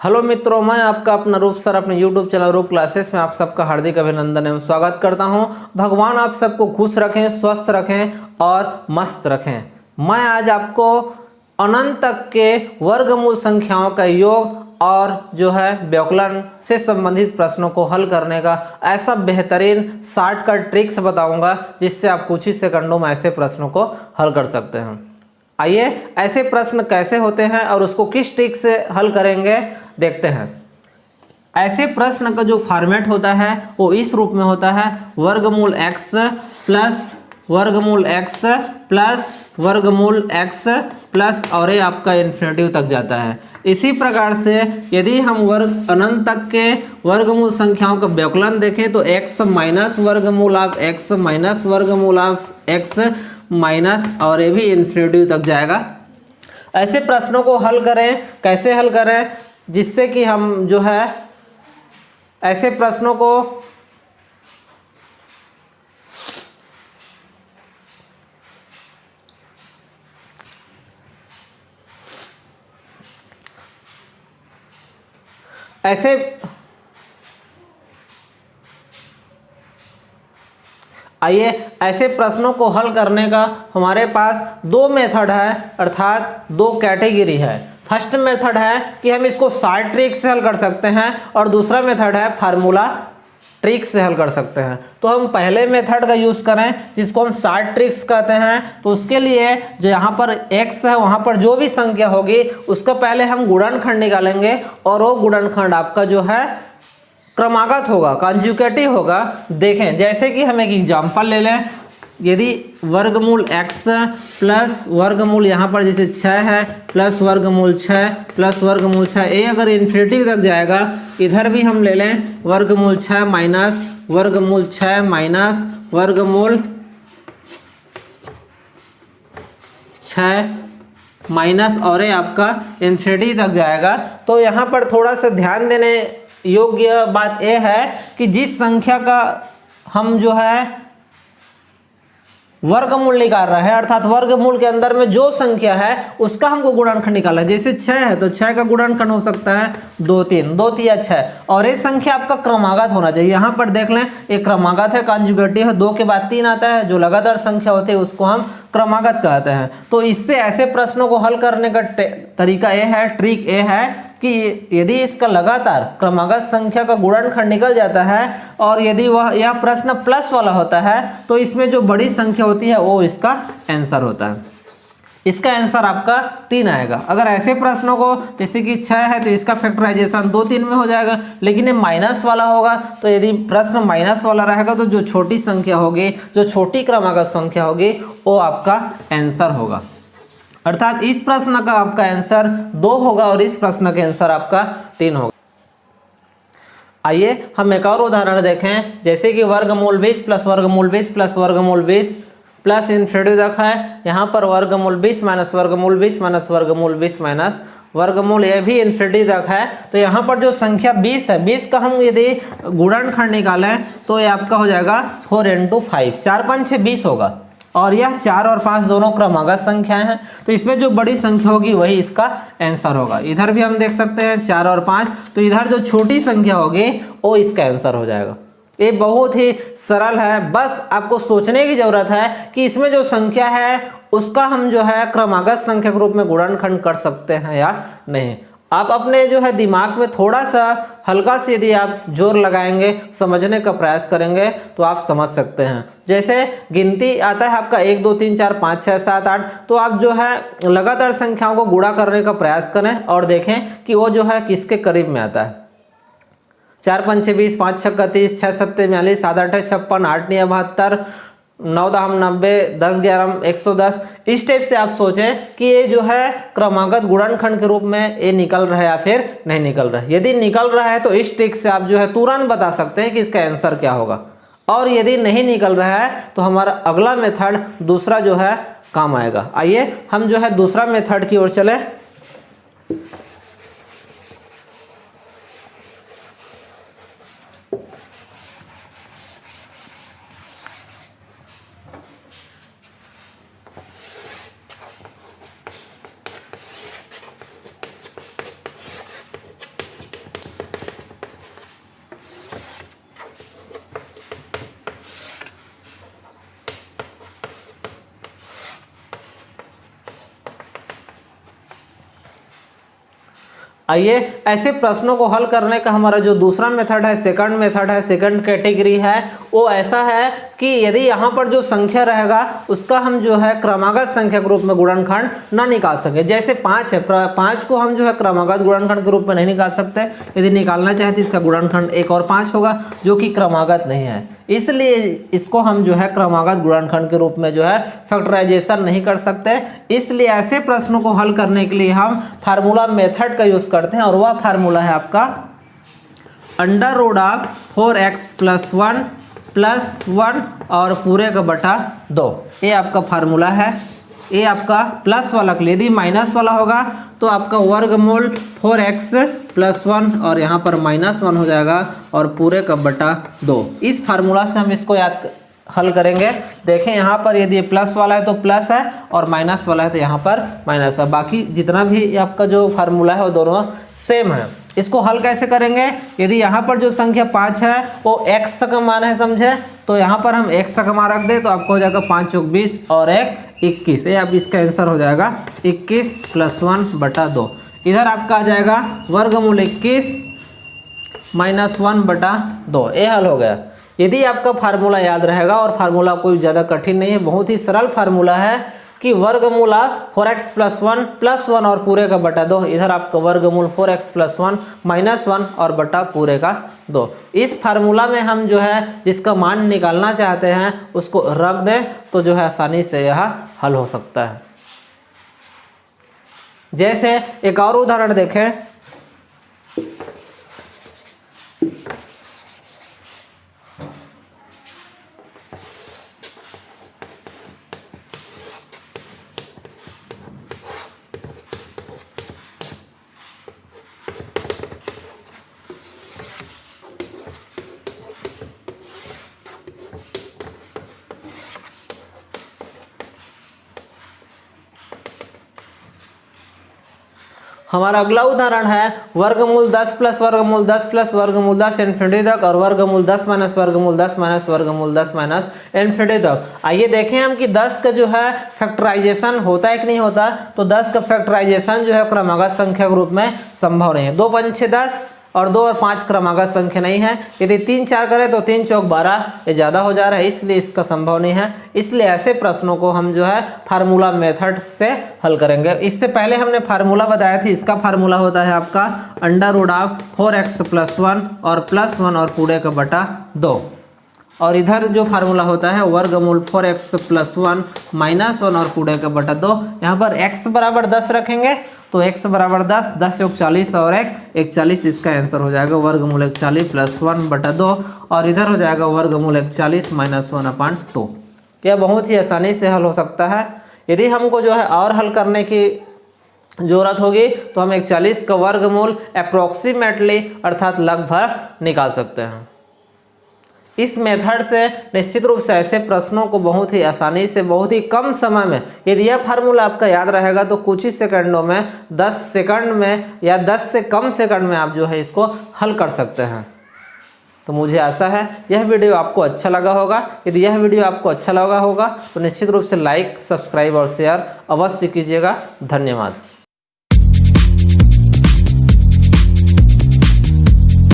Hello मित्रों, मैं आपका अपना रूप सर अपने यूट्यूब चैनल रूप क्लासेस में आप सबका हार्दिक अभिनंदन एवं स्वागत करता हूं। भगवान आप सबको खुश रखें, स्वस्थ रखें और मस्त रखें। मैं आज आपको अनंत तक के वर्गमूल संख्याओं का योग और जो है व्याकरण से संबंधित प्रश्नों को हल करने का ऐसा बेहतरीन शॉर्टकट ट्रिक्स बताऊंगा जिससे आप कुछ ही सेकंडों में ऐसे प्रश्नों को हल कर सकते हैं। आइए ऐसे प्रश्न कैसे होते हैं और उसको किस ट्रिक से हल करेंगे देखते हैं। ऐसे प्रश्न का जो फॉर्मेट होता है वो इस रूप में होता है, वर्गमूल x प्लस वर्गमूल x प्लस वर्गमूल x प्लस और ये आपका इन्फिनिटिव तक जाता है। इसी प्रकार से यदि हम वर्ग अनंत तक के वर्गमूल संख्याओं का व्याकलन देखें तो x माइनस वर्गमूल ऑफ x माइनस वर्गमूल ऑफ x माइनस और ये भी इन्फिनिटिव तक जाएगा। ऐसे प्रश्नों को हल करें, कैसे हल करें जिससे कि हम जो है ऐसे प्रश्नों को ऐसे प्रश्नों को हल करने का हमारे पास दो मेथड है, अर्थात दो कैटेगरी है। फर्स्ट मेथड है कि हम इसको शॉर्ट ट्रिक से हल कर सकते हैं और दूसरा मेथड है फार्मूला ट्रिक से हल कर सकते हैं। तो हम पहले मेथड का यूज़ करें जिसको हम शॉर्ट ट्रिक्स कहते हैं। तो उसके लिए जो यहाँ पर x है वहाँ पर जो भी संख्या होगी उसका पहले हम गुणनखंड निकालेंगे और वो गुणनखंड आपका जो है क्रमागत होगा, कंजुगेटिव होगा। देखें जैसे कि हम एक एग्जांपल ले लें, यदि वर्गमूल x प्लस वर्गमूल यहाँ पर जैसे 6 है प्लस वर्गमूल 6 प्लस वर्गमूल 6, ये अगर इन्फिनिटी तक जाएगा, इधर भी हम ले लें वर्गमूल 6 माइनस वर्गमूल 6 माइनस वर्गमूल 6 माइनस और ये आपका इन्फिनिटी तक जाएगा। तो यहाँ पर थोड़ा सा ध्यान देने योग्य बात यह है कि जिस संख्या का हम जो है वर्गमूल निकाल रहा है, अर्थात वर्गमूल के अंदर में जो संख्या है उसका हमको गुणनखंड निकालना है। जैसे 6 है तो 6 का गुणनखंड हो सकता है 2 3 2 3 6 और ये संख्या आपका क्रमागत होना चाहिए। यहाँ पर देख लें एक क्रमागत है, कंजुगेटिव है, 2 के बाद 3 आता है, जो लगातार संख्या होती है उसको हम क्रमागत कहते हैं। तो इससे ऐसे प्रश्नों को हल करने का तरीका यह है, ट्रिक ये है कि यदि इसका लगातार क्रमागत संख्या का गुणनखंड निकल जाता है और यदि यह प्रश्न प्लस वाला होता है तो इसमें जो बड़ी संख्या होती है वो इसका आंसर होता है। इसका आंसर आपका 3 आएगा। अगर ऐसे प्रश्नों को जैसे कि 6 है तो इसका फैक्टराइजेशन 2 3 में हो जाएगा, लेकिन ये माइनस वाला होगा तो यदि प्रश्न माइनस वाला रहेगा तो जो छोटी संख्या होगी, जो छोटी क्रमागत संख्या होगी वो आपका आंसर होगा। अर्थात इस प्रश्न का आपका आंसर 2 होगा और इस प्रश्न का आंसर आपका 3 होगा। आइए हम एक और उदाहरण देखें, जैसे कि वर्गमूल 20 प्लस वर्गमूल 20 प्लस वर्गमूल 20 प्लस इन्फिनिटी तक है। यहाँ पर वर्गमूल 20 माइनस वर्गमूल 20 माइनस वर्गमूल 20 माइनस वर्गमूल ये भी इन्फिनिटी तक है। तो यहाँ पर जो संख्या 20 है, 20 का हम यदि गुणनखंड निकालें तो ये आपका हो जाएगा 4 × 5, 4 5 6 20 होगा और यह 4 और 5 दोनों क्रमागत संख्याएं हैं। तो इसमें जो बड़ी संख्या होगी वही इसका आंसर होगा। इधर भी हम देख सकते हैं 4 और 5, तो इधर जो छोटी संख्या होगी वो इसका आंसर हो जाएगा। ये बहुत ही सरल है, बस आपको सोचने की जरूरत है कि इसमें जो संख्या है उसका हम जो है क्रमागत संख्या के रूप में गुणनखंड कर सकते हैं या नहीं। आप अपने जो है दिमाग में थोड़ा सा हल्का से यदि आप जोर लगाएंगे, समझने का प्रयास करेंगे तो आप समझ सकते हैं। जैसे गिनती आता है आपका 1 2 3 4 5 6 7 8, तो आप जो है लगातार संख्याओं को गुणा करने का प्रयास करें और देखें कि वो जो है किसके करीब में आता है। 4 5 6 20, 5 6 30, 6 7 42, 7 8 56, 8 9 72, 9 10 90, 10 11 110। इस टाइप से आप सोचें कि ये जो है क्रमागत गुणनखंड के रूप में ये निकल रहा है या फिर नहीं निकल रहा है। यदि निकल रहा है तो इस ट्रिक से आप जो है तुरंत बता सकते हैं कि इसका आंसर क्या होगा, और यदि नहीं निकल रहा है तो हमारा अगला मेथड दूसरा जो है काम आएगा। आइए हम जो है दूसरा मेथड की ओर चले। आइए ऐसे प्रश्नों को हल करने का हमारा जो दूसरा मेथड है, सेकंड कैटेगरी है, वो ऐसा है कि यदि यहाँ पर जो संख्या रहेगा उसका हम जो है क्रमागत संख्या के रूप में गुणनखंड ना निकाल सके। जैसे 5 है, 5 को हम जो है क्रमागत गुणनखंड के रूप में नहीं निकाल सकते। यदि निकालना चाहे तो इसका गुणनखंड 1 और 5 होगा, जो कि क्रमागत नहीं है, इसलिए इसको हम जो है क्रमागत गुणनखंड के रूप में जो है फैक्टराइजेशन नहीं कर सकते। इसलिए ऐसे प्रश्नों को हल करने के लिए हम फार्मूला मेथड का यूज करते हैं, और वह फार्मूला है आपका अंडर रूट ऑफ 4x + 1 + 1 और पूरे का बटा 2। ये आपका फार्मूला है। ये आपका प्लस वाला के लिए, यदि माइनस वाला होगा तो आपका वर्गमूल 4x + 1 और यहाँ पर -1 हो जाएगा और पूरे का बटा 2। इस फार्मूला से हम इसको हल करेंगे। देखें यहाँ पर यदि प्लस वाला है तो प्लस है और माइनस वाला है तो यहाँ पर माइनस है। बाकी जितना भी आपका जो फार्मूला है वो दोनों सेम है। इसको हल कैसे करेंगे? यदि यहाँ पर जो संख्या 5 है वो x का मान है, समझे, तो यहाँ पर हम x का मान रख दें तो आपको हो जाएगा 5 × 20 और 1 21। ये आप इसका आंसर हो जाएगा 21 + 1 बटा 2। इधर आपका आ जाएगा वर्गमूल 21 -1 बटा 2। ये हल हो गया। यदि आपका फार्मूला याद रहेगा, और फार्मूला कोई ज़्यादा कठिन नहीं है, बहुत ही सरल फार्मूला है कि वर्गमूला 4x + 1 + 1 और पूरे का बटा 2। इधर आपका वर्गमूल 4x + 1 -1 और बटा पूरे का 2। इस फार्मूला में हम जो है जिसका मान निकालना चाहते हैं उसको रख दें तो जो है आसानी से यह हल हो सकता है। जैसे एक और उदाहरण देखें। हमारा अगला उदाहरण है वर्गमूल 10 + वर्गमूल 10 + वर्गमूल 10 इन्फिनिटी तक और वर्गमूल 10 - वर्गमूल 10 - वर्गमूल 10 इन्फिनिटी तक। आइए देखें हम कि 10 का जो है फैक्टराइजेशन होता है कि नहीं होता। तो 10 का फैक्टराइजेशन जो है क्रमागत संख्या के रूप में संभव नहीं है। 2 × 5 = 10 और 2 और 5 क्रमागत संख्या नहीं है। यदि 3 × 4 करें तो 3 × 4 = 12, ये ज़्यादा हो जा रहा है, इसलिए इसका संभव नहीं है। इसलिए ऐसे प्रश्नों को हम जो है फार्मूला मेथड से हल करेंगे। इससे पहले हमने फार्मूला बताया थी, इसका फार्मूला होता है आपका अंडर रूट ऑफ 4x + 1 और +1 और पूरे का बटा 2। और इधर जो फार्मूला होता है वर्गमूल 4x + 1 -1 और पूरे का बटा 2। यहाँ पर x बराबर 10 रखेंगे तो x बराबर 10, 10 × 40 और 1 41। इसका आंसर हो जाएगा वर्गमूल 41 + 1 बटा 2 और इधर हो जाएगा वर्गमूल 41 -1/2। यह बहुत ही आसानी से हल हो सकता है। यदि हमको जो है और हल करने की ज़रूरत होगी तो हम 41 का वर्गमूल अप्रोक्सीमेटली अर्थात लगभग निकाल सकते हैं। इस मेथड से निश्चित रूप से ऐसे प्रश्नों को बहुत ही आसानी से बहुत ही कम समय में, यदि यह फार्मूला आपका याद रहेगा तो कुछ ही सेकंडों में, 10 सेकंड में या 10 से कम सेकंड में आप जो है इसको हल कर सकते हैं। तो मुझे आशा है यह वीडियो आपको अच्छा लगा होगा। यदि यह वीडियो आपको अच्छा लगा होगा तो निश्चित रूप से लाइक, सब्सक्राइब और शेयर अवश्य कीजिएगा। धन्यवाद।